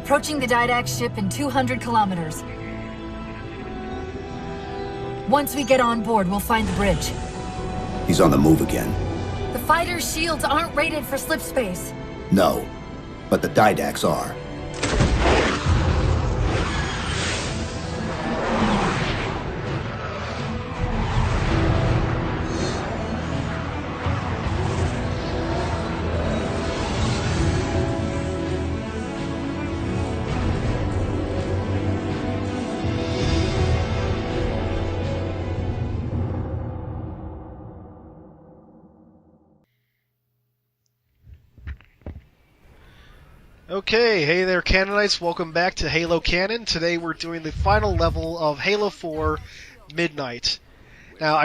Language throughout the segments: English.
Approaching the Didact ship in 200 kilometers. Once we get on board, we'll find the bridge. He's on the move again. The fighter's shields aren't rated for slip space. No, but the Didacts are. Okay, hey there Canonites, welcome back to Halo Canon. Today we're doing the final level of Halo 4 Midnight. Now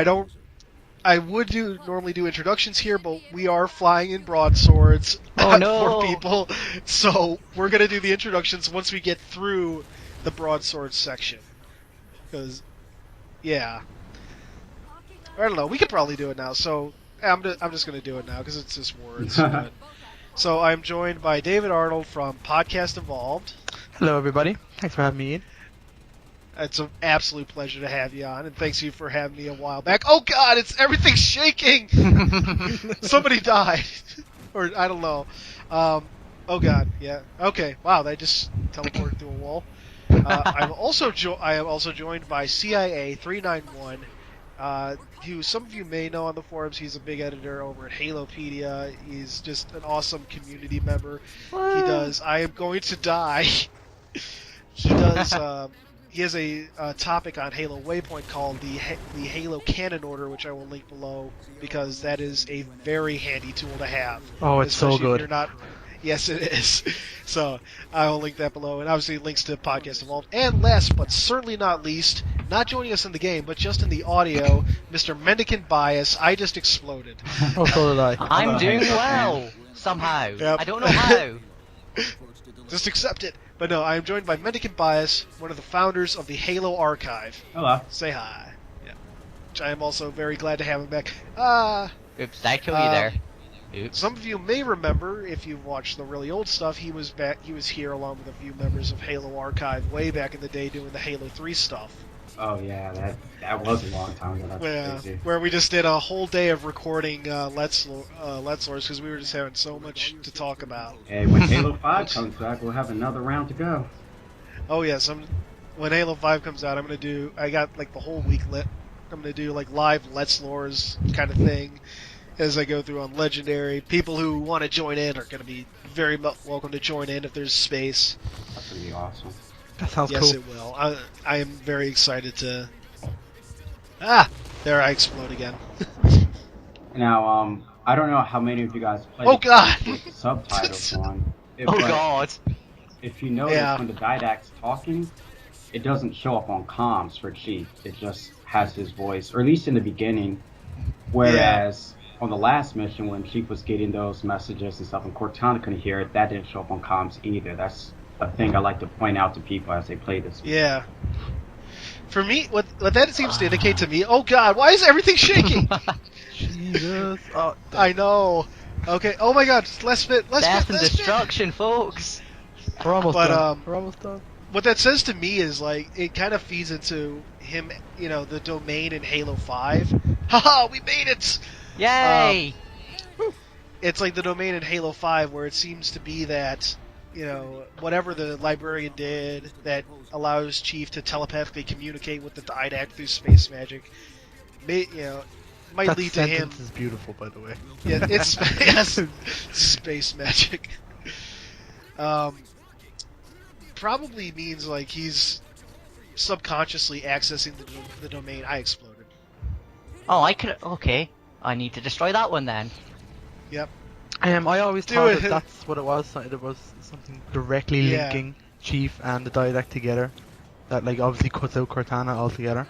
I would normally do introductions here, but we are flying in broadswords for people, so we're going to do the introductions once we get through the broadsword section. Because, yeah. I don't know, we could probably do it now, so I'm just going to do it now because it's just words. So I'm joined by David Arnold from Podcast Evolved. Hello, everybody. Thanks for having me in. It's an absolute pleasure to have you on, and thanks you for having me a while back. Oh God, everything's shaking. Somebody died, or I don't know. Oh God, yeah. Okay, wow, they just teleported through a wall. I am also joined by CIA391. Who some of you may know on the forums. He's a big editor over at Halopedia. He's just an awesome community member. What? He does I Am Going to Die. He does. He has a topic on Halo Waypoint called the Halo Canon Order, which I will link below because that is a very handy tool to have. Oh, it's so good. If you're not. Yes, it is. So I will link that below, and obviously links to Podcast Evolved. And last but certainly not least, not joining us in the game, but just in the audio, Mr. Mendicant Bias. I just exploded. Oh, so did I. I'm doing well, somehow. Yep. I don't know how. Just accept it. But no, I am joined by Mendicant Bias, one of the founders of the Halo Archive. Hello. Say hi. Yeah. Which I am also very glad to have him back. Oops, did I kill you there? Oops. Some of you may remember, if you've watched the really old stuff, he was here along with a few members of Halo Archive way back in the day doing the Halo 3 stuff. Oh yeah, that was a long time ago. That's crazy. Where we just did a whole day of recording Let's Lores because we were just having so much to talk about. Hey, when Halo 5 comes back, we'll have another round to go. Oh yes, when Halo 5 comes out, I got like the whole week lit. I'm gonna do like live Let's Lores kind of thing as I go through on Legendary. People who want to join in are gonna be very welcome to join in if there's space. That's gonna be awesome. That sounds cool. Yes, it will. I am very excited to... There I explode again. Now, I don't know how many of you guys played Oh God! with the subtitles on. Oh God! If you notice when the Didact's talking, it doesn't show up on comms for Chief. It just has his voice, or at least in the beginning. Whereas on the last mission, when Chief was getting those messages and stuff, and Cortana couldn't hear it, that didn't show up on comms either. That's a thing I like to point out to people as they play this game. Yeah. For me, what that seems to indicate to me, oh God, why is everything shaking? Jesus. Oh, I know. Okay, oh my God, last bit. Death and destruction, folks. We're almost But, done. We're almost done. What that says to me is, like, it kind of feeds into him, the domain in Halo 5. Haha, we made it! Yay! It's like the domain in Halo 5 where it seems to be that, whatever the librarian did that allows Chief to telepathically communicate with the Didact through space magic, might that lead to him. That sentence is beautiful, by the way. Yeah, it's yes, space magic. Probably means like he's subconsciously accessing the domain. I exploded. Oh, I could. Okay, I need to destroy that one then. Yep. I always thought that that's what it was. It was something directly linking Chief and the Didact together. That obviously cuts out Cortana altogether.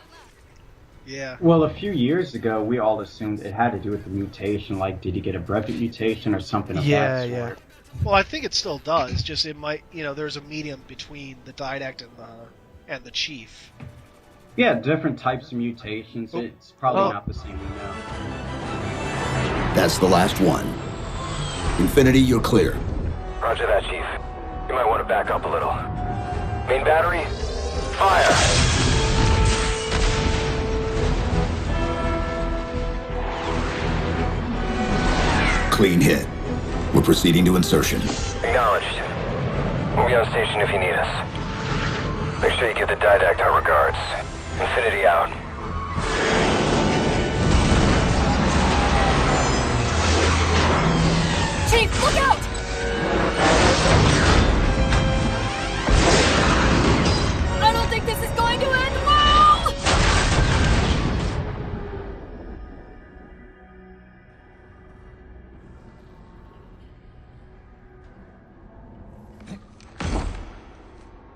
Yeah. Well, a few years ago, we all assumed it had to do with the mutation. Like, did he get a brevet mutation or something of that sort? Yeah. Well, I think it still does. Just it might, there's a medium between the Didact and the Chief. Yeah, different types of mutations. Oh. It's probably not the same we know. That's the last one. Infinity, you're clear. Roger that, Chief. You might want to to back up a little. Main battery, fire! Clean hit. We're proceeding to insertion. Acknowledged. We'll be on station if you need us. Make sure you give the Didact our regards. Infinity out. Chief, look out! I don't think this is going to end well!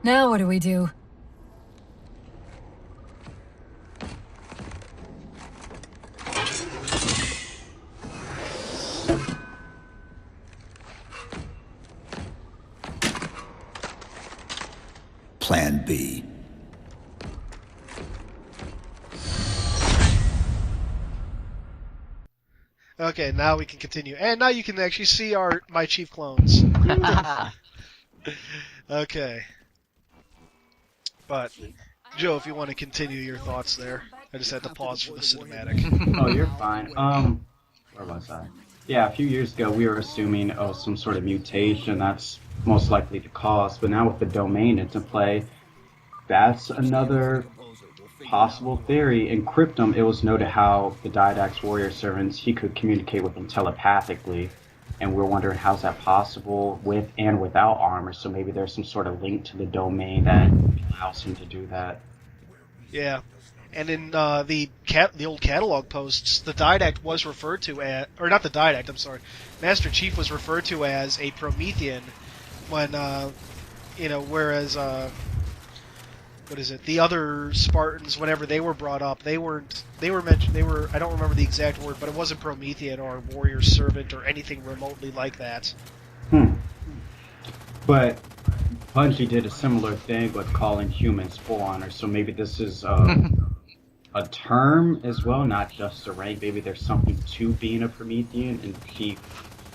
Now what do we do? Plan B. Okay, now we can continue. And now you can actually see my Chief clones. Okay. But, Joe, if you want to continue your thoughts there. I just had to pause for the cinematic. Oh, you're fine. Where was I? Yeah, a few years ago we were assuming, some sort of mutation that's most likely the cause, but now with the domain into play, that's another possible theory. In Cryptum, it was noted how the Didact's warrior servants, he could communicate with them telepathically, and we're wondering how's that possible with and without armor, so maybe there's some sort of link to the domain that allows him to do that. Yeah. And in the old catalog posts, the Didact was referred to as, or not the Didact, I'm sorry, Master Chief was referred to as a Promethean when, whereas, what is it, the other Spartans, whenever they were brought up, they were mentioned, I don't remember the exact word, but it wasn't Promethean or warrior servant or anything remotely like that. But Bungie did a similar thing with calling humans forerunners, so maybe this is a term as well, not just a rank. Maybe there's something to being a Promethean, and he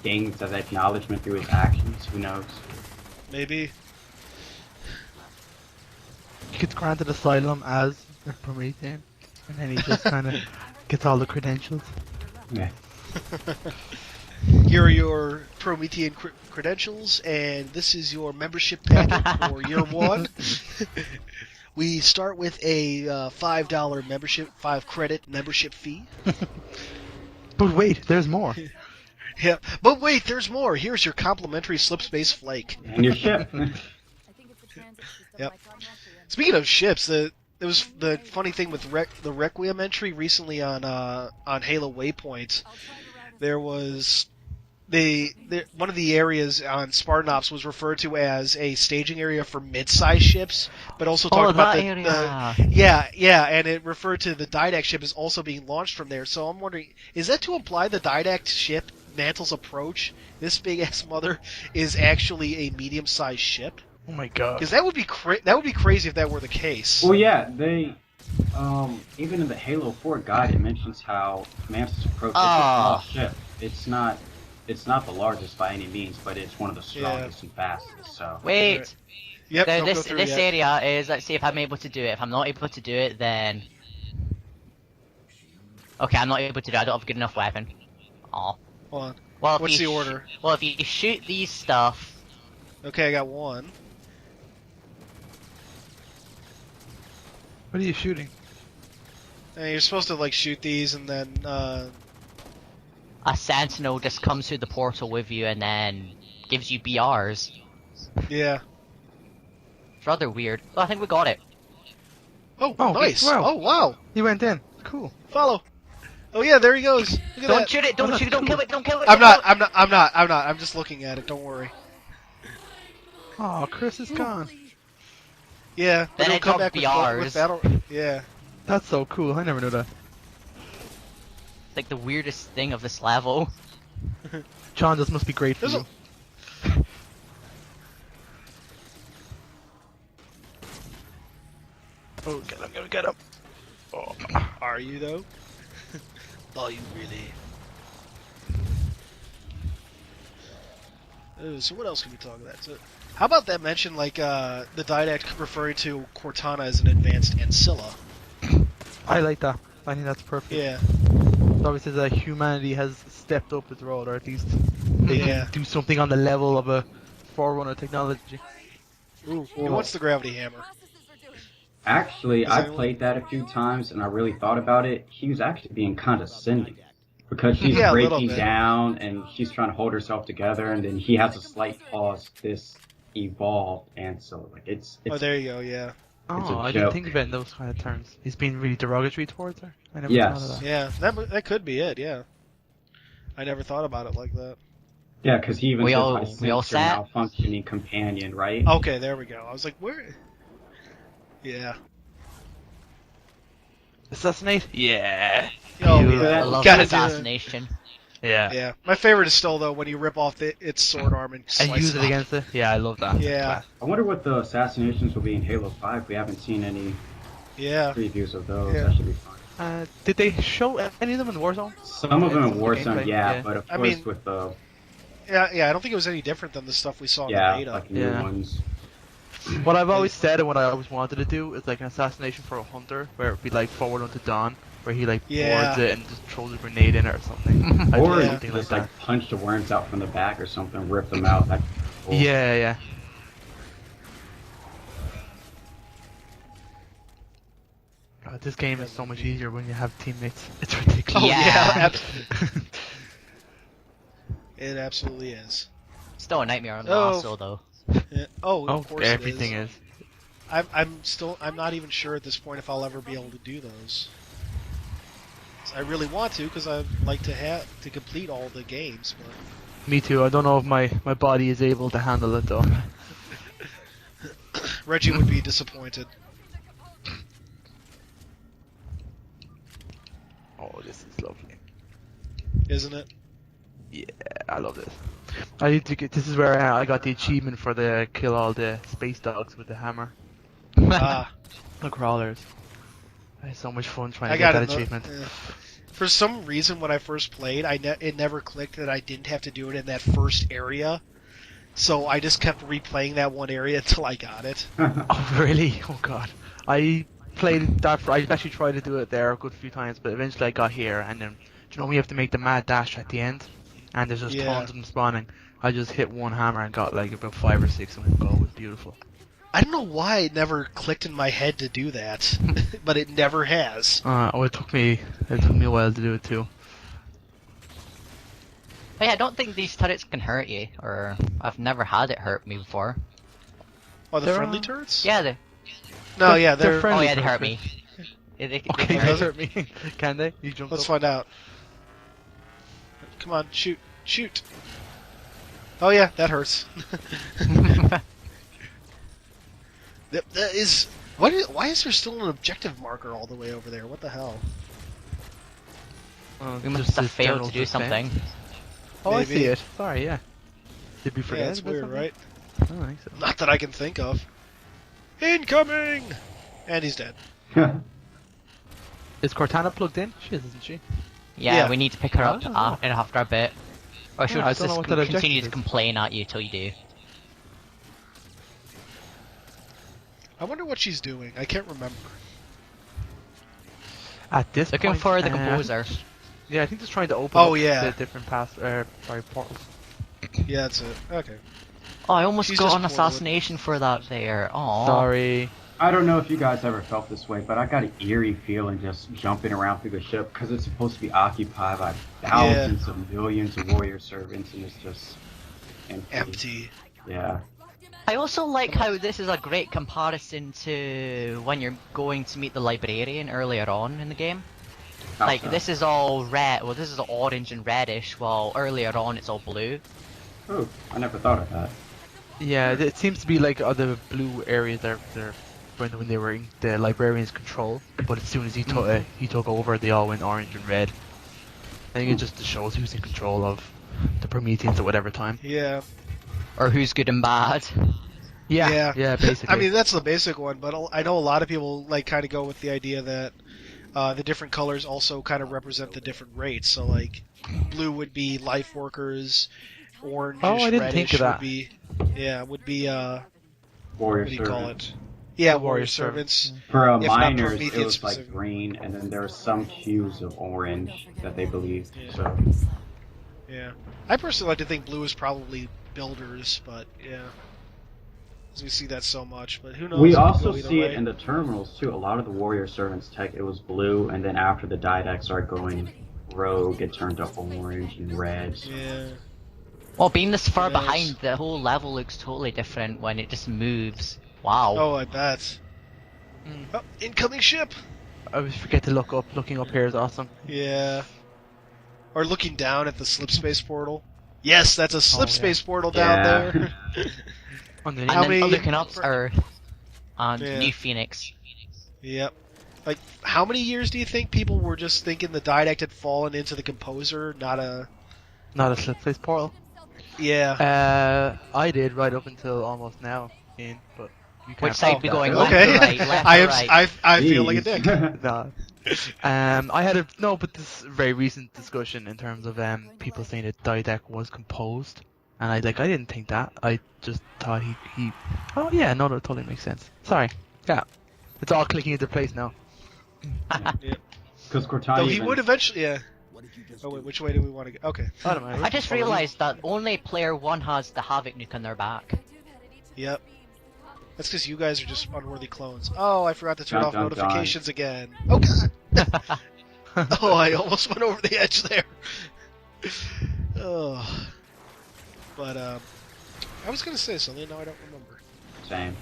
gains that acknowledgement through his actions. Who knows? Maybe. He gets granted asylum as a Promethean, and then he just kind of gets all the credentials. Yeah. Here are your Promethean credentials, and this is your membership packet for year one. We start with a $5 membership, 5 credit membership fee. But wait, there's more. Yeah, but wait, there's more. Here's your complimentary slipspace flake. And your ship. Yep. Speaking of ships, it was the funny thing with the Requiem entry recently on Halo Waypoint. There was one of the areas on Spartan Ops was referred to as a staging area for mid-sized ships, but also talked about the and it referred to the Didact ship as also being launched from there. So I'm wondering, is that to imply the Didact ship, Mantle's approach, this big-ass mother, is actually a medium-sized ship? Oh my god! Because that would be crazy if that were the case. Well, yeah, they even in the Halo 4 guide, it mentions how Mantle's approach is a small ship. It's not the largest by any means, but it's one of the strongest and fastest. So wait. Yep. So this area is, let's see if I'm able to do it. If I'm not able to do it, then okay, I'm not able to do it. I don't have a good enough weapon. Oh. Hold on. Well, what's the order? Well, if you shoot these stuff. Okay, I got one. What are you shooting? And you're supposed to shoot these and then a sentinel just comes through the portal with you and then gives you BRs. Yeah. It's rather weird. Oh, I think we got it. Oh, nice. Wow. Oh, wow. He went in. Cool. Follow. Oh yeah, there he goes. Look at Don't that. shoot it. Don't shoot it. Don't kill it. Don't kill it. I'm not. I'm just looking at it. Don't worry. Oh, Chris is gone. Yeah. But Then he'll it come dropped back BRs. with battle. Yeah. That's so cool. I never knew that. It's like the weirdest thing of this level. John, this must be great for you. Oh, get him. Oh. Are you though? Are you really? So what else can we talk about? So, How about that mention, like, the Didact referring to Cortana as an advanced Ancilla? I like that. I think that's perfect. Yeah. It obviously that humanity has stepped up its role, or at least they can do something on the level of a Forerunner technology. Ooh, what's the gravity hammer? Actually, I played that a few times, and I really thought about it. He was actually being condescending. Because she's breaking down, and she's trying to hold herself together, and then he has a slight pause, this evolved, and so, like, it's oh, there you go, yeah. Oh, I didn't think of it in those kind of terms. He's being really derogatory towards her. I never thought of that. Yeah, that could be it, yeah. I never thought about it like that. Yeah, because he even says we all set? malfunctioning companion, right? Okay, there we go. I was like, where? Yeah. Assassinate? Yeah. Oh, I yeah. love Gotta assassination. Yeah. Yeah. My favorite is still, though, when you rip off its sword arm and slice use it against it? Yeah, I love that. Yeah. I wonder what the assassinations will be in Halo 5. We haven't seen any previews of those. Yeah. That should be fun. Did they show any of them in Warzone? Some of them in Warzone, but of course with the... Yeah, I don't think it was any different than the stuff we saw in the beta. Like new ones. What I've always said and what I always wanted to do is like an assassination for a hunter, where it'd be like Forward Unto Dawn, where he like boards it and just throws a grenade in it or something. Or something just like like punch the worms out from the back or something, rip them out. That'd be cool. Yeah. God, this game is so much easier when you have teammates. It's ridiculous. Oh, Yeah. absolutely. It absolutely is. Still a nightmare on the console, though. Yeah. Of course everything is. I'm not even sure at this point if I'll ever be able to do those. I really want to, because I'd like to complete all the games. But... Me too. I don't know if my body is able to handle it though. Reggie would be disappointed. Oh, this is lovely. Isn't it? Yeah, I love this. I need to get. This is where I got the achievement for the kill all the space dogs with the hammer. The crawlers. I had so much fun trying to get that achievement. For some reason, when I first played, it never clicked that I didn't have to do it in that first area. So I just kept replaying that one area until I got it. Oh really? Oh god. I played that. I actually tried to do it there a good few times, but eventually I got here, and then we have to make the mad dash at the end, and there's just tons of them spawning. I just hit one hammer and got like about 5 or 6 of them. Go, it was beautiful. I don't know why it never clicked in my head to do that, but it never has. It took me a while to do it too. Hey, I don't think these turrets can hurt you, or I've never had it hurt me before. Oh, the friendly turrets? Yeah, they're... No, yeah, they're friendly. Oh yeah, they hurt me. Yeah, they Okay, can they hurt me. Can they? You jump Let's up? find out. Come on, shoot. Oh yeah, that hurts. That is... Why is there still an objective marker all the way over there? What the hell? We must have failed to do something. Oh, Maybe. I see it. Sorry, yeah. Did we forget? Yeah, it's weird, right? I don't think so. Not that I can think of. Incoming! And he's dead. Is Cortana plugged in? She is, isn't she? Yeah, we need to pick her up Oh. in after a bit. Or she'll I don't know just what that objective continue to is. complain at you till you do. I wonder what she's doing. I can't remember. At this Looking point, for the composer. Yeah, I think just trying to open Oh, up yeah. the different portals. Yeah, that's it. Okay. Oh, I almost She's got just an assassination for that there. Oh. Sorry. I don't know if you guys ever felt this way, but I got an eerie feeling just jumping around through the ship because it's supposed to be occupied by thousands of millions of warrior servants, and it's just empty. Yeah. I also like how this is a great comparison to when you're going to meet the librarian earlier on in the game. Like, this is all red, well, this is orange and reddish, while earlier on it's all blue. Oh, I never thought of that. Yeah, it seems to be like other blue areas there when they were in the librarian's control, but as soon as he took over, they all went orange and red. I think it just shows who's in control of the Prometheans at whatever time. Yeah. Or who's good and bad. Yeah, basically. I mean, that's the basic one, but I know a lot of people like kind of go with the idea that the different colors also kind of represent the different rates. So like, blue would be life workers, orange. Oh, I didn't think of that. Would be Warrior what do you call Servants. it? Yeah, The Warrior Warrior Servants. For If not miners, it Promethean was like specific. green, and then there were some hues of orange that they believed. Yeah. So Yeah. I personally like to think blue is probably builders, but yeah. As we see that so much, but who knows? we It could also go either see way. it in the terminals too. A lot of the Warrior Servants tech, it was blue, and then after the Didact started going rogue, it turned to orange and red. Yeah. Well, being this far Yes. behind, the whole level looks totally different when it just moves. Wow. Oh, I bet. Oh, incoming ship! I always forget to look up. Looking up here is awesome. Yeah. Or looking down at the slip space portal. Yes, that's a slip yeah. space portal down Yeah. there. Underneath. And How then many- looking up Earth and Yeah. New Phoenix. Yep. Like, how many years do you think people were just thinking the Didact had fallen into the Composer, not a... Not a slipface portal. Yeah. I did right up until almost now, Ian, but you can't. Which side we going? Okay. Left or right? Left I or am. right? I feel like a Jeez. dick. No. But this very recent discussion in terms of people saying that Didact was composed, and I didn't think that. I just thought he. Oh yeah, no, that totally makes sense. Sorry. Yeah, it's all clicking into place now. Yeah. Because Cortana Though he even- would eventually. Yeah. Oh wait, which way do we want to go? Okay. I don't know. I just realized that only player 1 has the Havoc nuke on their back. Yep. That's because you guys are just unworthy clones. Oh, I forgot to turn Dun, off dun, notifications again. Oh god. Oh, I almost went over the edge there. Oh. But I was gonna say something. Now I don't remember. Same.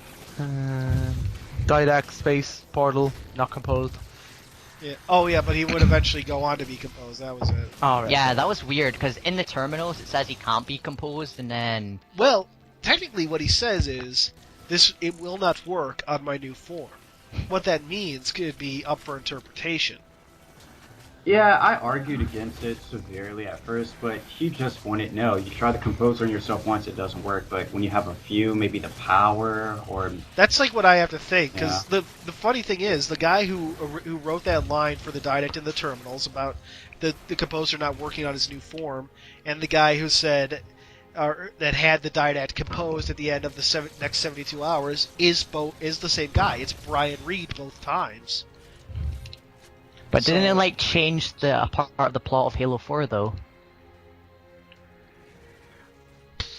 Didact space portal not composed. Yeah. Oh yeah, but he would eventually go on to be composed. That was it. All right. Yeah, that was weird, because in the terminals it says he can't be composed, and then... Well, technically, what he says is this: it will not work on my new form. What that means could be up for interpretation. Yeah, I argued against it severely at first, but he just wanted no. You try the composer on yourself once, it doesn't work. But when you have a few, maybe the power or That's like what I have to think, because the funny thing is, the guy who wrote that line for the Didact in the terminals about the composer not working on his new form, and the guy who said that had the Didact composed at the end of the next 72 hours is the same guy. It's Brian Reed both times. But didn't So- it, like, change the part of the plot of Halo 4, though?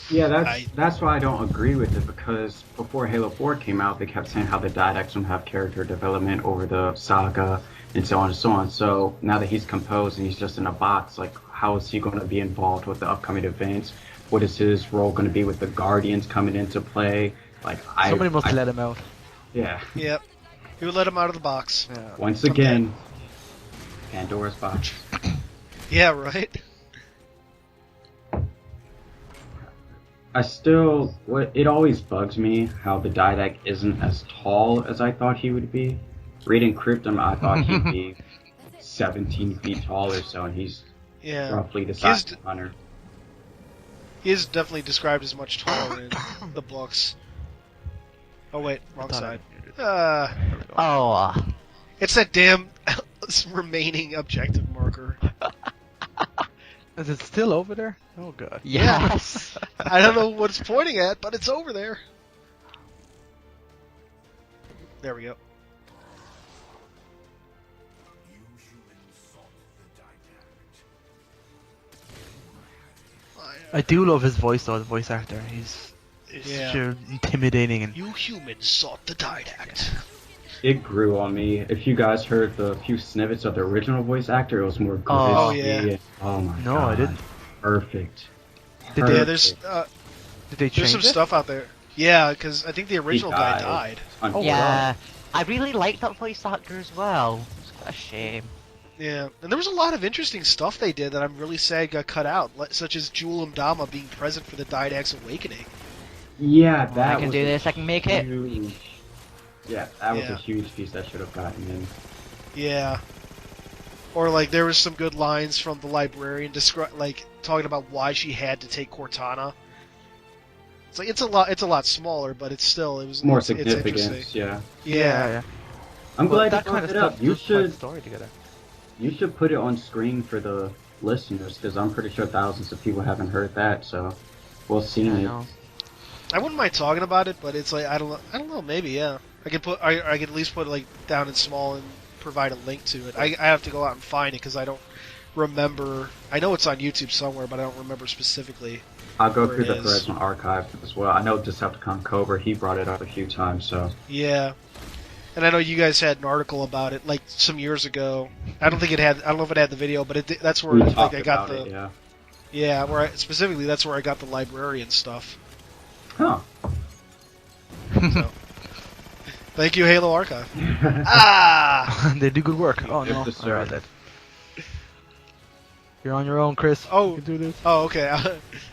yeah, that's why I don't agree with it, because before Halo 4 came out, they kept saying how the Didacts don't have character development over the saga and so on and so on. So now that he's composed and he's just in a box, like how is he going to be involved with the upcoming events? What is his role going to be with the Guardians coming into play? Like Somebody must let him out. Yeah. Yep. He would let him out of the box. Yeah. Once again, Pandora's box. Yeah, right? It always bugs me how the Didact isn't as tall as I thought he would be. Reading Cryptum, I thought he'd be 17 feet tall or so, and he's Yeah. roughly the size He's- of Hunter. He is definitely described as much taller in the books. Oh wait, wrong thought side. I- Oh, It's that damn remaining objective marker. Is it still over there? Oh god. yes! I don't know what it's pointing at, but it's over there. There we go. I do love his voice though, the voice actor. He's Yeah. sure intimidating and You humans sought the Didact. It grew on me. If you guys heard the few snippets of the original voice actor, it was more Oh, gritty. yeah. Oh my No, god. I didn't. Perfect. Did they- Yeah, there's did they change some it? stuff out there. Yeah, because I think the original guy died. Oh, Yeah, I really liked that voice actor as well. It's quite a shame. Yeah, and there was a lot of interesting stuff they did that I'm really sad got cut out, such as Jul Mdama being present for the Didact's awakening. Yeah, that I can was do a this, I can make it. huge- Yeah, that was Yeah. a huge piece that should have gotten in. Yeah. Or like there was some good lines from the librarian talking about why she had to take Cortana. It's like it's a lot smaller, but it's More it's significance, interesting. yeah. Yeah. I'm Well, glad that you kind brought of it stuff up. You does tie the should story together. You should put it on screen for the listeners, because I'm pretty sure thousands of people haven't heard that. So Well, seen it. I wouldn't mind talking about it, but it's like I don't know. Maybe I could I could at least put it like down in small and provide a link to it. I have to go out and find it because I don't remember. I know it's on YouTube somewhere, but I don't remember specifically. I'll go through the threads on archive as well. I know Decepticon Cobra, he brought it up a few times, so. Yeah. And I know you guys had an article about it like some years ago. I don't think it had. I don't know if it had the video, but that's where like I got the. It, yeah, where specifically that's where I got the librarian stuff. Huh. So, thank you, Halo Archive. Ah! They do good work. Oh no, I read that. You're on your own, Chris. Oh, you can do this. Oh, okay.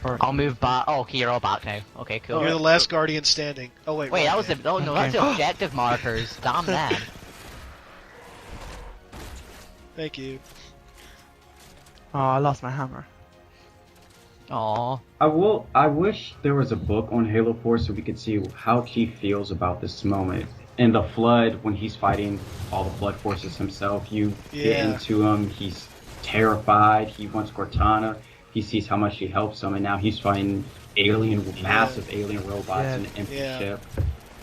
I'll move back. Oh, okay, you're all back now. Okay, cool. You're the last Guardian standing. Oh wait. Wait, that was the. Oh no, that's the objective markers. Damn that. Thank you. Oh, I lost my hammer. Aww. I wish there was a book on Halo 4 so we could see how Chief feels about this moment. In the Flood, when he's fighting all the Flood forces himself, you get into him, he's terrified, he wants Cortana, he sees how much she helps him, and now he's fighting massive alien robots in an empty ship.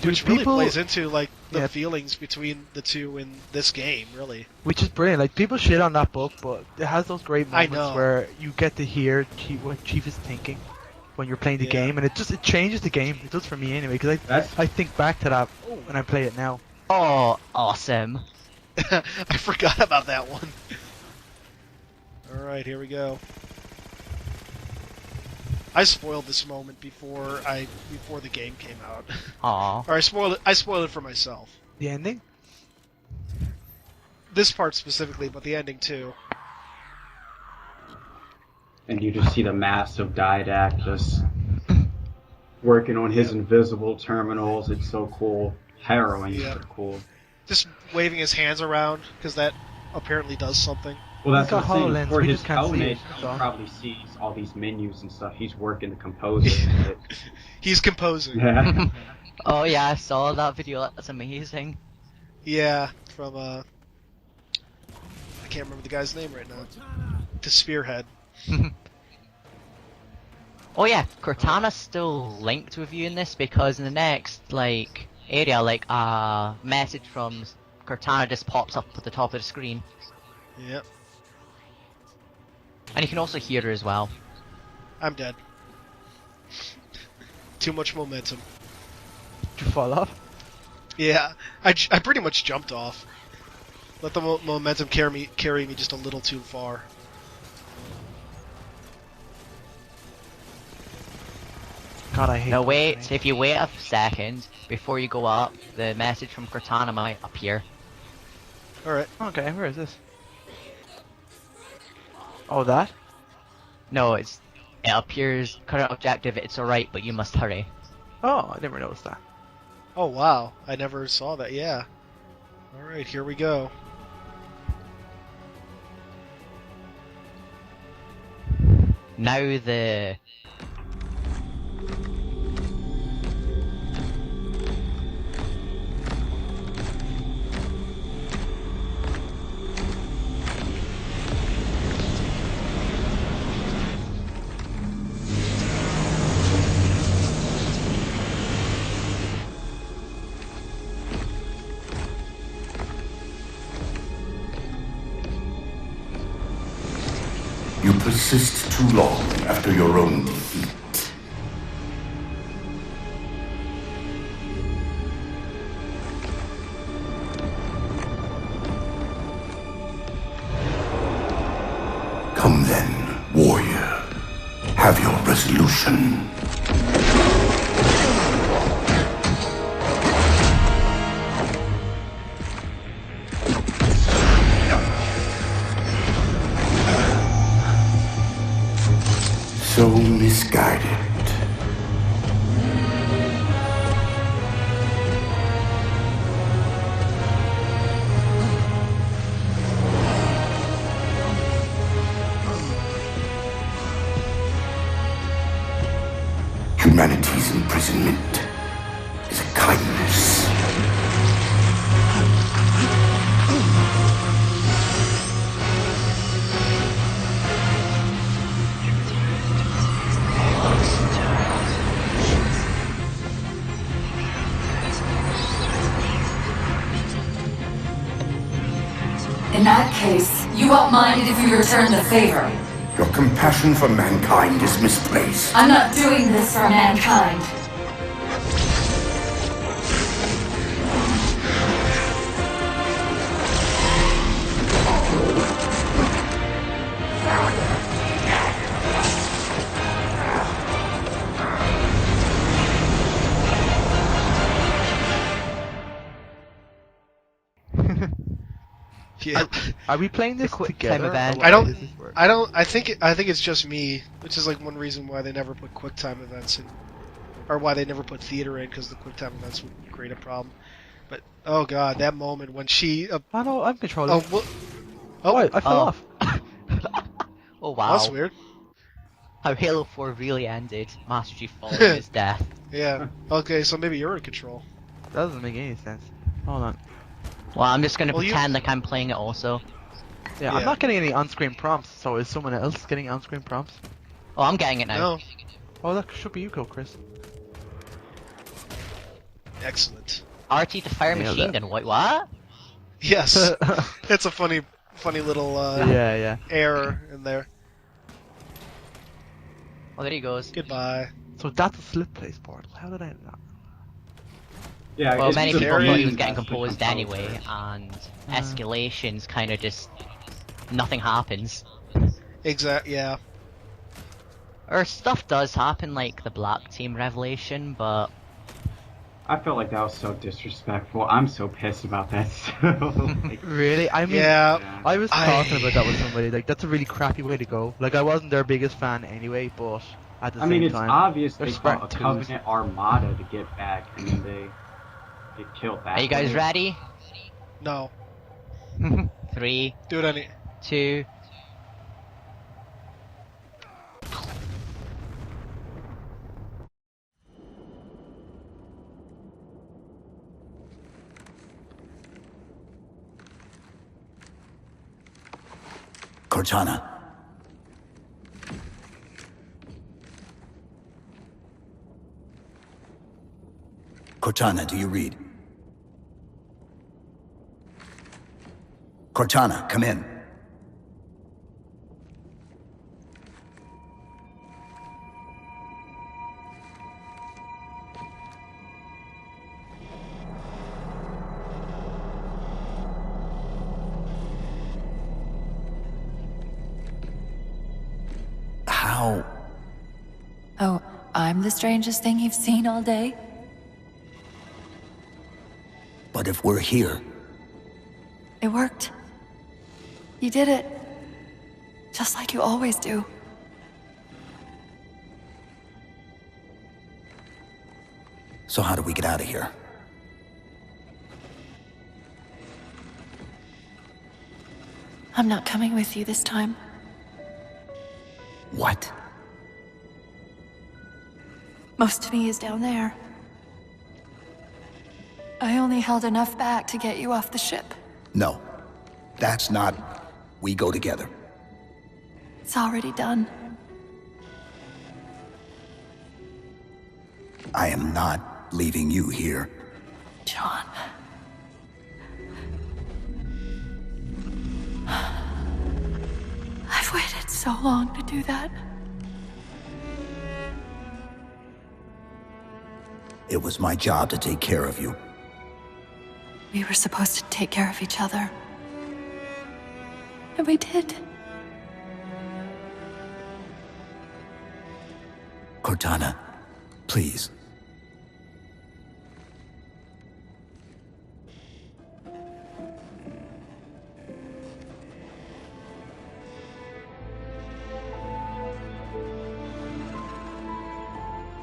Which really plays into like the feelings between the two in this game, really. Which is brilliant. Like people shit on that book, but it has those great moments where you get to hear what Chief is thinking when you're playing the game, and it changes the game. It does for me anyway, because I think back to that when I play it now. Oh, awesome! I forgot about that one. All right, here we go. I spoiled this moment before the game came out. Aww. Or I spoiled it for myself. The ending? This part specifically, but the ending too. And you just see the massive Didact just working on his invisible terminals. It's so cool. Harrowing, but cool. Just waving his hands around, because that apparently does something. Well, that's the thing. For his helmet, he probably sees all these menus and stuff. He's working to compose it. He's composing. Yeah. Oh yeah, I saw that video. That's amazing. Yeah, from I can't remember the guy's name right now. The Spearhead. Oh yeah, Cortana's still linked with you in this because in the next area, a message from Cortana just pops up at the top of the screen. Yep. And you can also hear her as well. I'm dead. Too much momentum. Did you fall off? Yeah, I pretty much jumped off. Let the momentum carry me just a little too far. God, I hate. Now wait, if you wait a second before you go up, the message from Cortana might appear. Alright. Okay, where is this? Oh, that? No, it appears current objective, it's alright, but you must hurry. Oh, I never noticed that. Oh wow, I never saw that, yeah. Alright, here we go. Now the... You persist too long after your own defeat. Come then, warrior. Have your resolution. So misguided. In that case, you won't mind it if we return the favor. Your compassion for mankind is misplaced. I'm not doing this for mankind. Yeah. Are we playing this quick together? time event. or I does don't. this work? I think it's just me, which is like one reason why they never put QuickTime events in, or why they never put theater in, because the QuickTime events would create a problem. But oh god, that moment when she. Oh no, I'm controlling. Oh, I fell off. Oh wow. that's weird. How Halo 4 really ended. Master Chief falling to his death. Yeah. Okay, so maybe you're in control. That doesn't make any sense. Hold on. Well, I'm just gonna Well, pretend like I'm playing it also. Yeah, Yeah. I'm not getting any on-screen prompts, so is someone else getting on-screen prompts? Oh, I'm getting it now. No. Oh, that should be you, Chris. Excellent. RT to fire Nailed machine it. gun. What? Yes. It's a funny little yeah. error in there. Oh, there he goes. Goodbye. So that's a slip place portal. How did I not? Yeah, Well, it's many just people very thought he was easy getting to composed control anyway, it. and escalations kind of just nothing happens. Yeah. Or stuff does happen, like the Black Team revelation, but I felt like that was so disrespectful. I'm so pissed about that still. Like, Really? I mean, Yeah. I was talking about that with somebody. Like, that's a really crappy way to go. Like, I wasn't their biggest fan anyway, but at the I mean, same it's time, obvious they're they spreading fought a twos. Covenant Armada to get back, and then they get killed that are you guys way. ready? No. 3, Do it any. 2. Cortana. Cortana, do you read? Cortana, come in. How? Oh, I'm the strangest thing you've seen all day? But if we're here, It worked. You did it. Just like you always do. so how do we get out of here? I'm not coming with you this time. What? Most of me is down there. I only held enough back to get you off the ship. No. That's not... We go together. It's already done. I am not leaving you here. John. I've waited so long to do that. It was my job to take care of you. We were supposed to take care of each other. And we did. Cortana, please.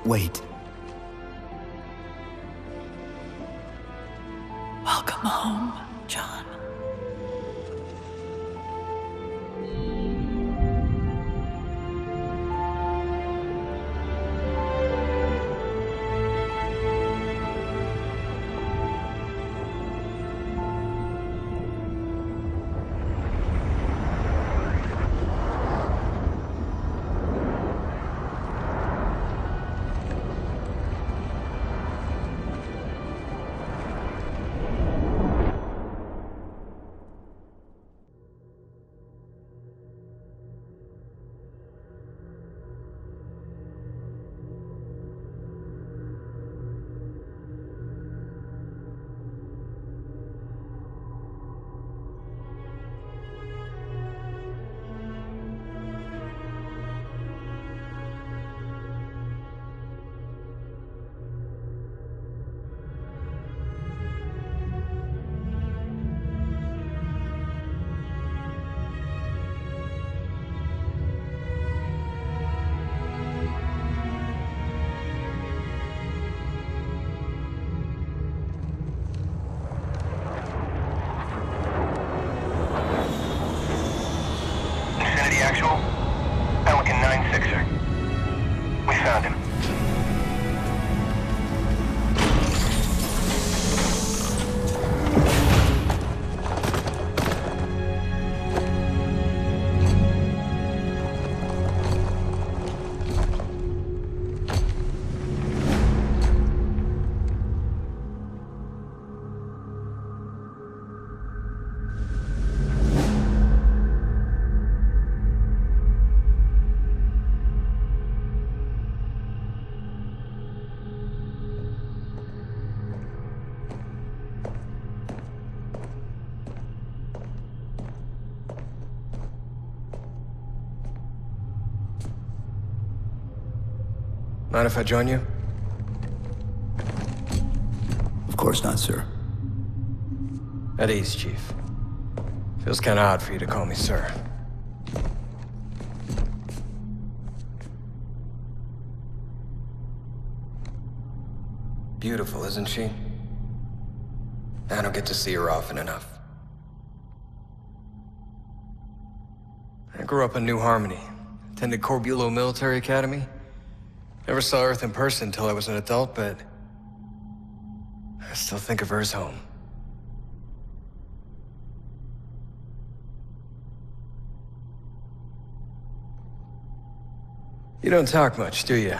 Wait. Welcome home, John. Mind if I join you? Of course not, sir. At ease, Chief. Feels kinda odd for you to call me sir. Beautiful, isn't she? I don't get to see her often enough. I grew up in New Harmony, attended Corbulo Military Academy. Never saw Earth in person until I was an adult, but I still think of her as home. You don't talk much, do you?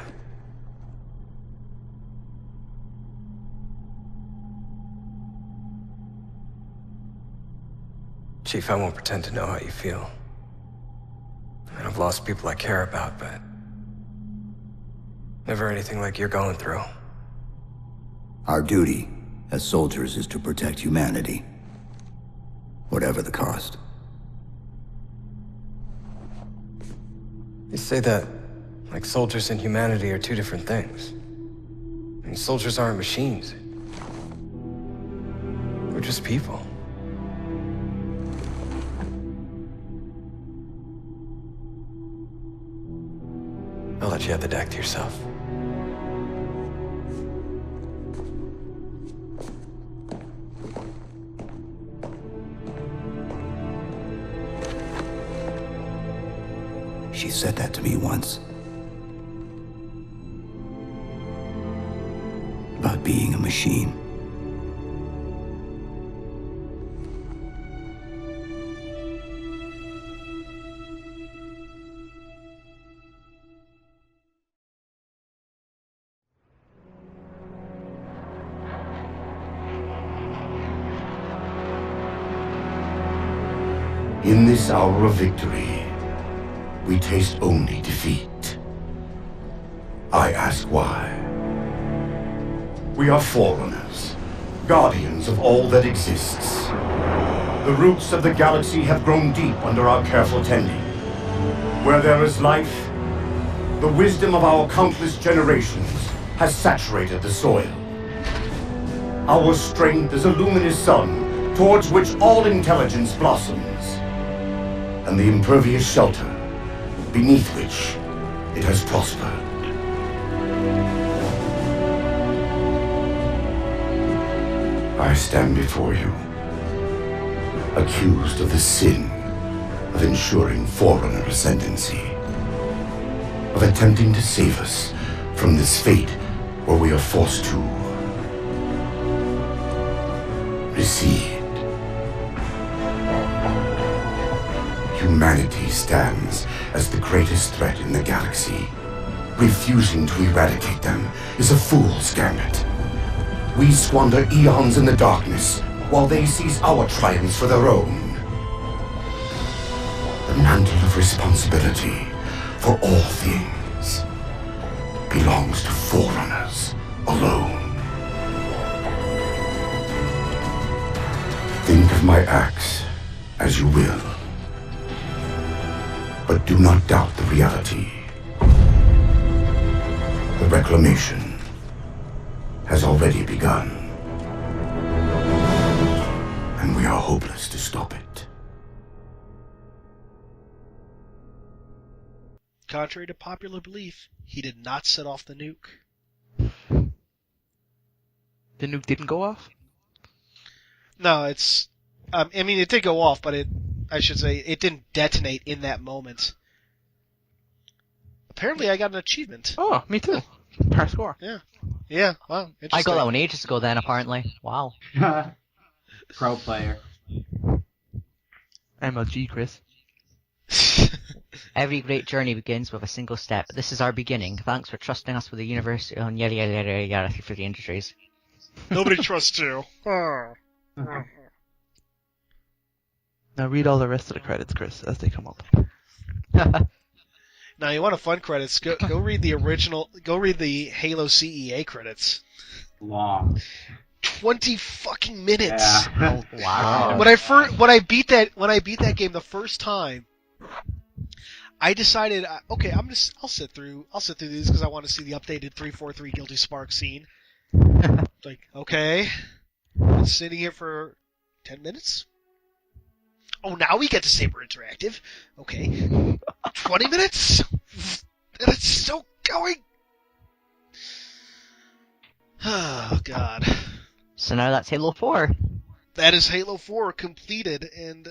Chief, I won't pretend to know how you feel. And I've lost people I care about, but never anything like you're going through. Our duty as soldiers is to protect humanity, whatever the cost. You say that like soldiers and humanity are two different things. I mean, soldiers aren't machines. We're just people. I'll let you have the deck to yourself. She said that to me once. About being a machine. In this hour of victory, we taste only defeat. I ask why. We are forerunners, guardians of all that exists. The roots of the galaxy have grown deep under our careful tending. Where there is life, the wisdom of our countless generations has saturated the soil. Our strength is a luminous sun towards which all intelligence blossoms, and the impervious shelter beneath which it has prospered. I stand before you, accused of the sin of ensuring Forerunner ascendancy, of attempting to save us from this fate where we are forced to recede. Humanity stands as the greatest threat in the galaxy. Refusing to eradicate them is a fool's gambit. We squander eons in the darkness, while they seize our triumphs for their own. The mantle of responsibility for all things belongs to Forerunners alone. Think of my acts as you will, but do not doubt the reality. The reclamation has already begun, and we are hopeless to stop it. Contrary to popular belief, he did not set off the nuke. The nuke didn't go off? No, it's... I mean, it did go off, but it didn't detonate in that moment. Apparently, I got an achievement. Oh, me too. Par score. Yeah. Yeah, wow, interesting. I got that one ages ago then, apparently. Wow. Pro player. MLG, Chris. Every great journey begins with a single step. This is our beginning. Thanks for trusting us with the university on yada yada yada yada for the industries. Nobody trusts you. Now read all the rest of the credits, Chris, as they come up. Now, you want a fun credits? Go read the original. Go read the Halo CEA credits. Long. 20 fucking minutes. Yeah. Oh, wow. When I beat that game the first time, I decided, okay, I'll sit through these because I want to see the updated 343 Guilty Spark scene. Like, okay, been sitting here for 10 minutes. Oh, now we get to Saber Interactive. Okay, 20 minutes, and it's still going. Oh God. So now that's Halo 4. That is Halo 4 completed, and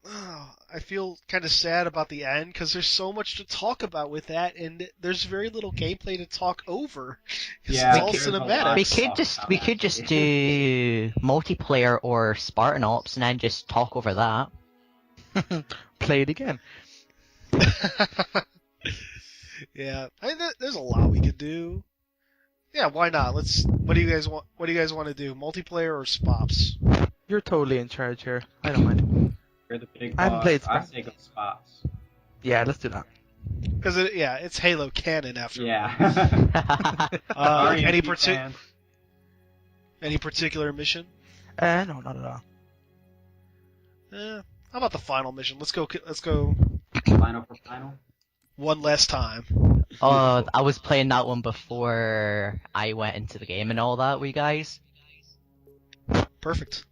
I feel kind of sad about the end because there's so much to talk about with that, and there's very little gameplay to talk over. Yeah, it's all cinematic. We could just do multiplayer or Spartan Ops and then just talk over that. Play it again. Yeah, there's a lot we could do. Yeah, why not? What do you guys want? What do you guys want to do? Multiplayer or spops? You're totally in charge here. I don't mind. You're the big I haven't boss. played I say go spots. Yeah, let's do that. Because it's Halo canon after all. Yeah. Any particular mission? No, not at all. How about the final mission? Let's go. Final for final. One last time. Oh, I was playing that one before I went into the game and all that, we guys. Perfect.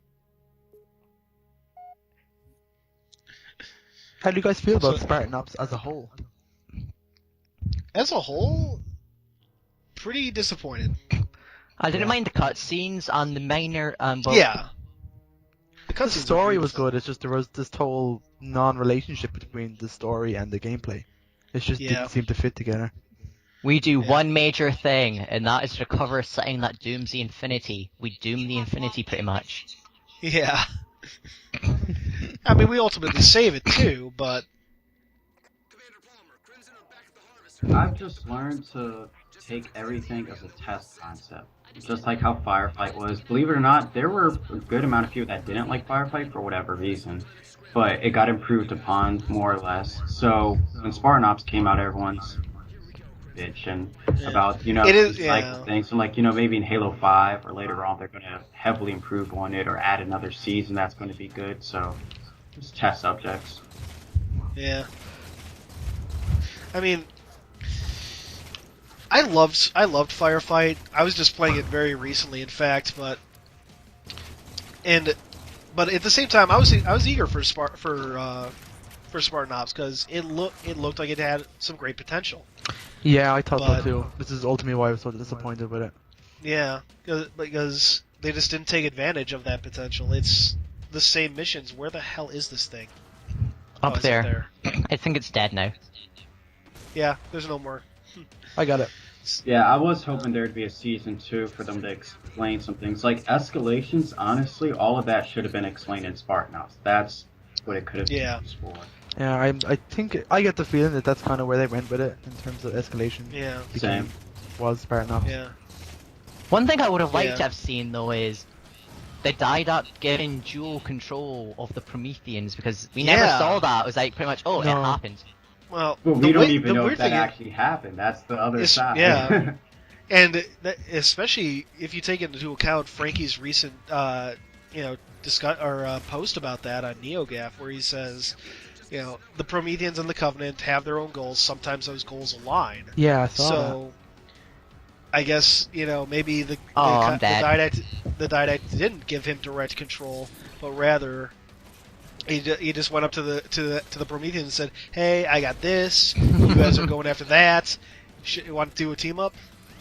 How do you guys feel about Spartan Ops as a whole? As a whole, pretty disappointed. I didn't mind the cutscenes and the minor. Yeah. The story was good. It's just there was this whole non-relationship between the story and the gameplay. It just didn't seem to fit together. We do one major thing, and that is recover something that dooms the Infinity. We doom the Infinity pretty much. Yeah. I mean, we ultimately save it too, but... I've just learned to take everything as a test concept. Just like how Firefight was. Believe it or not, there were a good amount of people that didn't like Firefight for whatever reason. But it got improved upon, more or less. So, when Spartan Ops came out, everyone's bitching about, things. And, maybe in Halo 5 or later on, they're going to heavily improve on it or add another season that's going to be good. So, just test subjects. Yeah. I mean, I loved Firefight. I was just playing it very recently, in fact, but at the same time, I was eager for Spartan Ops because it looked like it had some great potential. Yeah, I thought so too. This is ultimately why I was so disappointed with it. Yeah, because they just didn't take advantage of that potential. It's the same missions. Where the hell is this thing? Up there. I think it's dead now. Yeah, there's no more. I got it. Yeah, I was hoping there'd be a season 2 for them to explain some things. Like escalations, honestly, all of that should have been explained in Spartan Ops. That's what it could have been used for. Yeah, I think I get the feeling that that's kind of where they went with it in terms of escalation. Yeah, same. Was Spartan Ops. Yeah. One thing I would have liked to have seen though is the Didact getting dual control of the Prometheans because we never saw that. It was like pretty much, it happened. Well, we don't even know if that actually happened. That's the other side. Yeah, and especially if you take into account Frankie's recent, post about that on NeoGAF, where he says, the Prometheans and the Covenant have their own goals. Sometimes those goals align. Yeah, I saw that. I guess maybe the Didact didn't give him direct control, but rather. He just went up to the Prometheans and said, "Hey, I got this. You guys are going after that. You want to do a team up?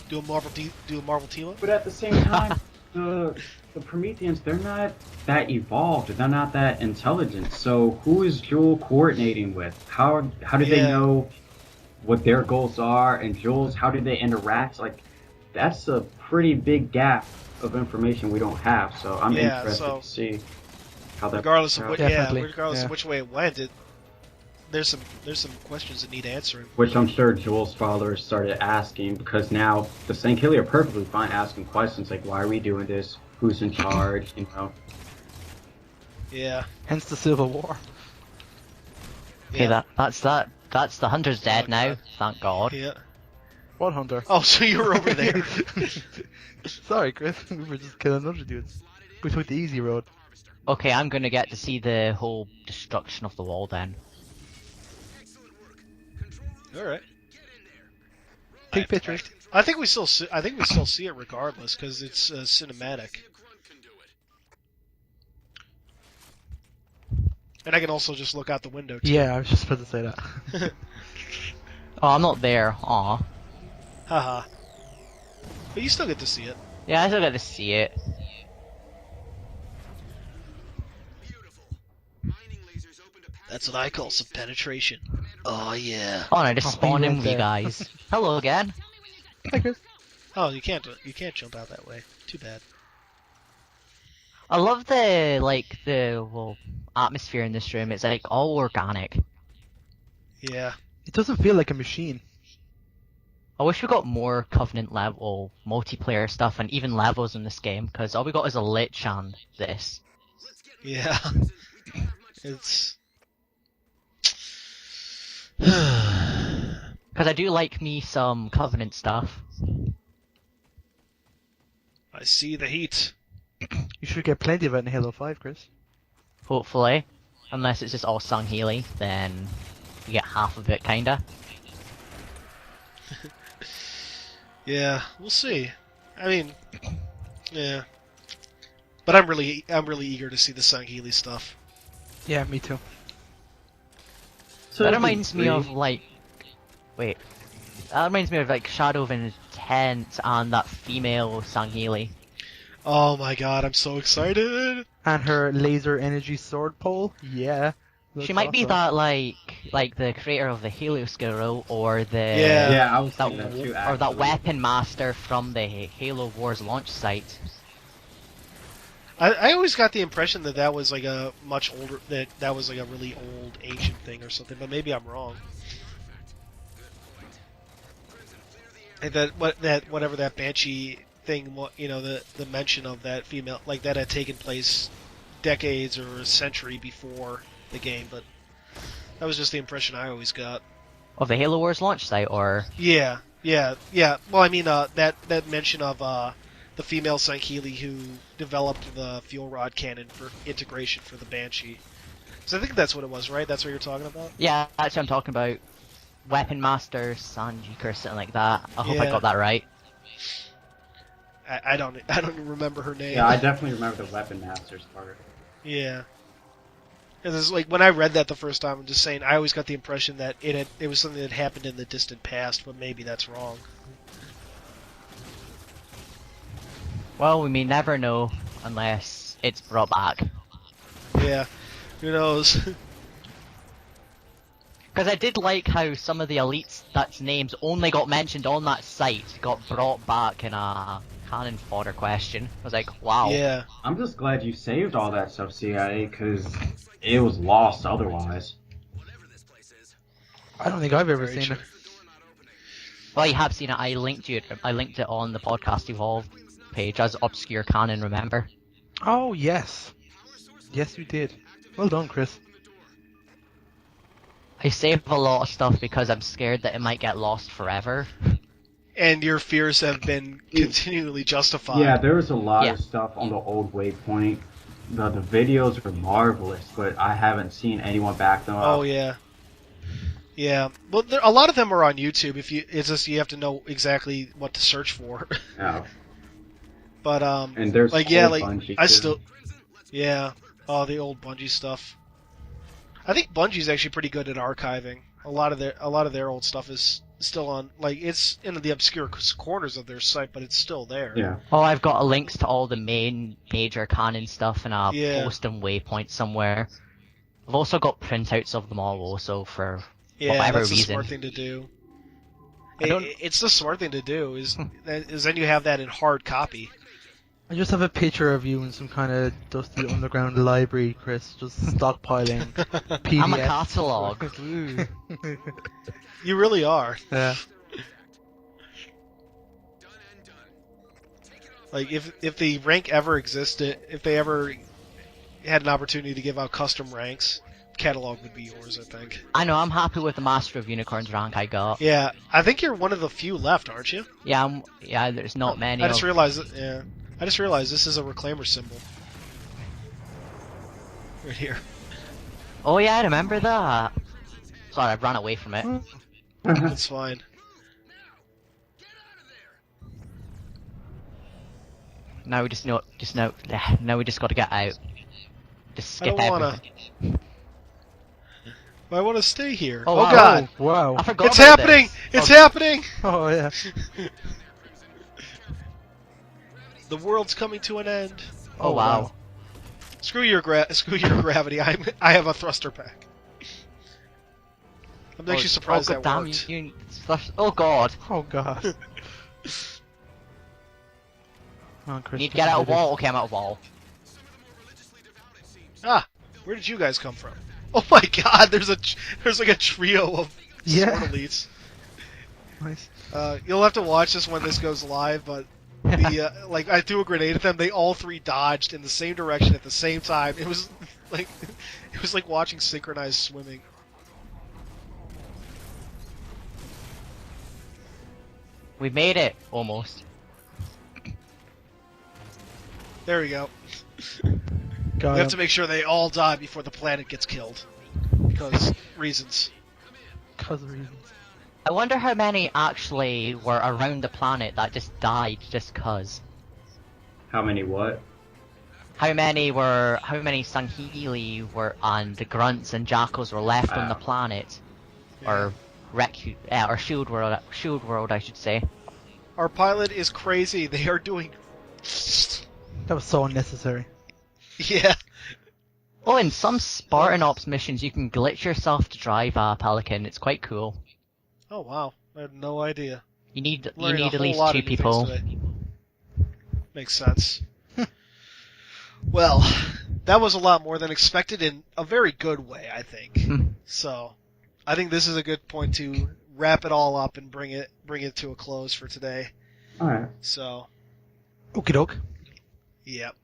Do a Marvel team up?" But at the same time, the Prometheans, they're not that evolved. They're not that intelligent. So who is Joel coordinating with? How do they know what their goals are? And Joel's, how do they interact? Like, that's a pretty big gap of information we don't have. So I'm interested to see. Regardless of which way it went, there's some questions that need answering. Which I'm sure Joel's followers started asking because now the Sankili are perfectly fine asking questions like, "Why are we doing this? Who's in charge?" Yeah. Hence the Civil War. Okay, that's that. That's the hunter's dead now. Thank God. Yeah. What hunter? Oh, so you were over there. Sorry, Chris. We were just killing other dudes. We took the easy road. Okay, I'm gonna get to see the whole destruction of the wall then. All right. Take pictures. I think we still see it regardless because it's cinematic. And I can also just look out the window too. Yeah, I was just about to say that. Oh, I'm not there. Aw. Haha. But you still get to see it. Yeah, I still got to see it. That's what I call some penetration. Oh yeah. Oh, no, just spawned in went with you there. guys. Hello again. Hi, Chris. Oh, you can't jump out that way. Too bad. I love the atmosphere in this room. It's like all organic. Yeah. It doesn't feel like a machine. I wish we got more Covenant level multiplayer stuff and even levels in this game, because all we got is a Lich and this. Yeah. It's. Because I do like me some Covenant stuff. I see the heat. You should get plenty of it in Halo 5, Chris. Hopefully. Unless it's just all Sangheili, then you get half of it, kinda. Yeah, we'll see. I mean, yeah. But I'm really eager to see the Sangheili stuff. Yeah, me too. So That if reminds it's me free- of like, wait. That reminds me of like Shadow of Intent and that female Sangheili. Oh my god, I'm so excited! And her laser energy sword pole? Yeah. She might be that like the creator of the Helioscuro or the Yeah. Yeah, I was that, thinking that too, or that actually. weapon master from the Halo Wars launch site. I always got the impression that that was like a much older, that was like a really old ancient thing or something, but maybe I'm wrong. And that whatever that Banshee thing, you know, the mention of that female, like that had taken place decades or a century before the game, but that was just the impression I always got. Of the Halo Wars launch site, or Yeah. Well, I mean, that mention of the female Sangheili who developed the fuel rod cannon for integration for the Banshee. So I think that's what it was, right? That's what you're talking about? yeah, that's what I'm talking about. Weapon Master Sanjik or something like that. I hope I Yeah. got that right. I don't remember her name. Yeah, I definitely remember the Weapon Master's part. Yeah. And it's like when I read that the first time, I'm just saying I always got the impression that it was something that happened in the distant past, but maybe that's wrong. Well, we may never know unless it's brought back. Yeah. Who knows? Because I did like how some of the elites that's names only got mentioned on that site got brought back in a canon fodder question. I was like, wow. Yeah. I'm just glad you saved all that stuff, CIA, because it was lost otherwise. I don't think I've ever Very seen true. it. Well, you have seen it. I linked it on the Podcast Evolved page as obscure canon. Remember? Oh, yes. Yes, you did. Well done, Chris. I save a lot of stuff because I'm scared that it might get lost forever. And your fears have been continually justified. Yeah, there was a lot Yeah. of stuff on the old Waypoint. The videos are marvelous, but I haven't seen anyone back them up. Oh yeah. Yeah. Well, a lot of them are on YouTube. It's just you have to know exactly what to search for. Yeah. But And there's like yeah, old like Bungie, I too. still, yeah. Oh, the old Bungie stuff. I think Bungie's actually pretty good at archiving. A lot of their old stuff is still on. Like it's in the obscure corners of their site, but it's still there. Yeah. Oh, I've got links to all the major canon stuff and a Yeah. post and waypoint somewhere. I've also got printouts of them all also for Yeah, whatever that's the reason. smart thing to do. I don't- It's the smart thing to do. Is then you have that in hard copy. I just have a picture of you in some kind of dusty underground library, Chris, just stockpiling PDFs. I'm a catalogue. Ooh. You really are. Yeah. Like if the rank ever existed, if they ever had an opportunity to give out custom ranks, catalog would be yours, I think. I know, I'm happy with the Master of Unicorns rank I got. Yeah, I think you're one of the few left, aren't you? Yeah, there's not many. I just of- realized that. Yeah, I just realized this is a reclaimer symbol. Right here. Oh yeah, I remember that. Sorry, I ran away from it. That's fine. Now we just got to get out. Just skip I don't everything. I want to stay here. Oh, Oh wow. God! Oh, wow. I forgot It's about happening! this. It's happening! Oh, yeah. The world's coming to an end. Oh wow. Screw your gravity. I have a thruster pack. I'm actually surprised that damn, worked. Oh god. Oh, God. Oh, Chris, Need to get out of wall. Okay, I'm out of wall. Ah, where did you guys come from? Oh my God! There's like a trio of Yeah. sword elites. Nice. You'll have to watch this when this goes live, but the like I threw a grenade at them. They all three dodged in the same direction at the same time. It was like watching synchronized swimming. We made it almost. There we go. God, We have to make sure they all die before the planet gets killed. Because reasons. Cause of reasons. I wonder how many actually were around the planet that just died just cause. How many what? How many Sanghili were and the grunts and jackals were left on the planet, or Shield World, I should say. Our pilot is crazy. They are doing. That was so unnecessary. Yeah. Oh, in some Spartan Ops missions, you can glitch yourself to drive a Pelican. It's quite cool. Oh wow, I had no idea. You need Learning a at whole least lot 2 of new things people. today. Makes sense. Well, that was a lot more than expected in a very good way, I think. So, I think this is a good point to wrap it all up and bring it to a close for today. All right. So, Okie doke. yep.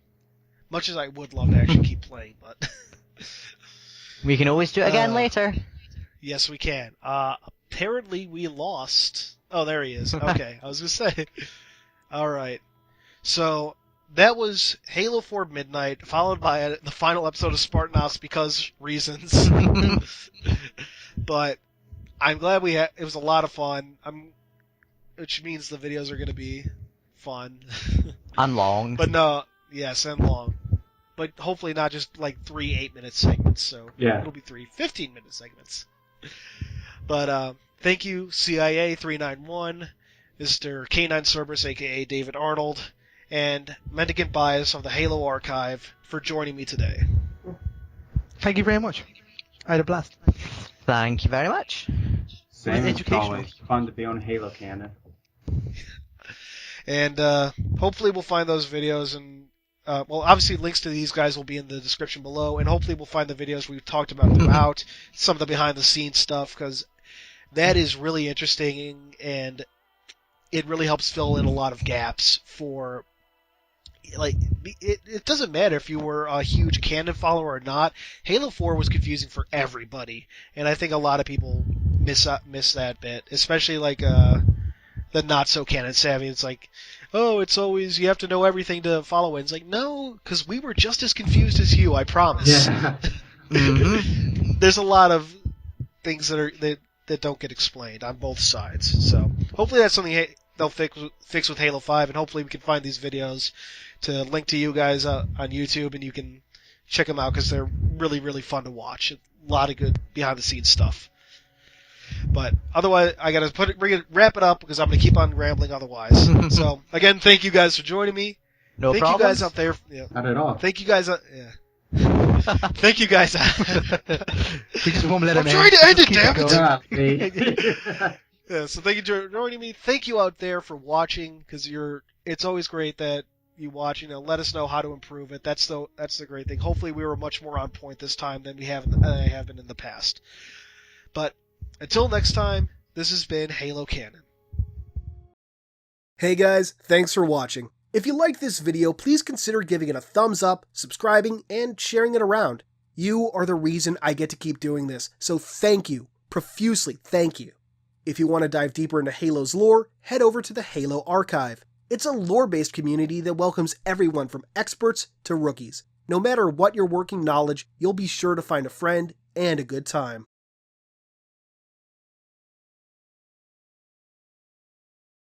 Much as I would love to actually keep playing, but We can always do it again later. yes, we can. Apparently we lost. Oh, there he is. Okay, I was gonna say. All right. So that was Halo 4 Midnight, followed by the final episode of Spartan Ops because reasons. But I'm glad it was a lot of fun. Which means the videos are gonna be fun. And long. But no, yes, and long. But hopefully not just like 3 8-minute segments, so Yeah. it'll be 3 15-minute segments. But thank you, CIA391, Mr. CanineCerberus, aka David Arnold, and Mendicant Bias of the Halo Archive for joining me today. Thank you very much. I had a blast. Thank you very much. Same as educational. always. Fun to be on Halo Canon. And hopefully we'll find those videos and well, obviously links to these guys will be in the description below, and hopefully we'll find the videos we've talked about throughout, some of the behind-the-scenes stuff, because that is really interesting, and it really helps fill in a lot of gaps for, like, it doesn't matter if you were a huge Canon follower or not. Halo 4 was confusing for everybody, and I think a lot of people miss that bit, especially, like, the not-so-Canon savvy. It's like, oh, it's always, you have to know everything to follow it. It's like, no, because we were just as confused as you, I promise. Yeah. There's a lot of things that don't get explained on both sides. So hopefully that's something they'll fix with Halo 5, and hopefully we can find these videos to link to you guys on YouTube, and you can check them out because they're really, really fun to watch. A lot of good behind-the-scenes stuff. But otherwise, I gotta wrap it up because I'm gonna keep on rambling otherwise. So again, thank you guys for joining me. No thank problems. you guys out there. Yeah. Not at all. Thank you guys. Thank you guys. We just won't let I'm him trying to end it, Keep damn going. it. Yeah, so thank you for joining me. Thank you out there for watching because it's always great that you watch. Let us know how to improve it. That's the great thing. Hopefully, we were much more on point this time than I have been in the past. But until next time, this has been Halo Canon. Hey guys, thanks for watching. If you liked this video, please consider giving it a thumbs up, subscribing, and sharing it around. You are the reason I get to keep doing this, so thank you. Profusely, thank you. If you want to dive deeper into Halo's lore, head over to the Halo Archive. It's a lore-based community that welcomes everyone from experts to rookies. No matter what your working knowledge, you'll be sure to find a friend and a good time.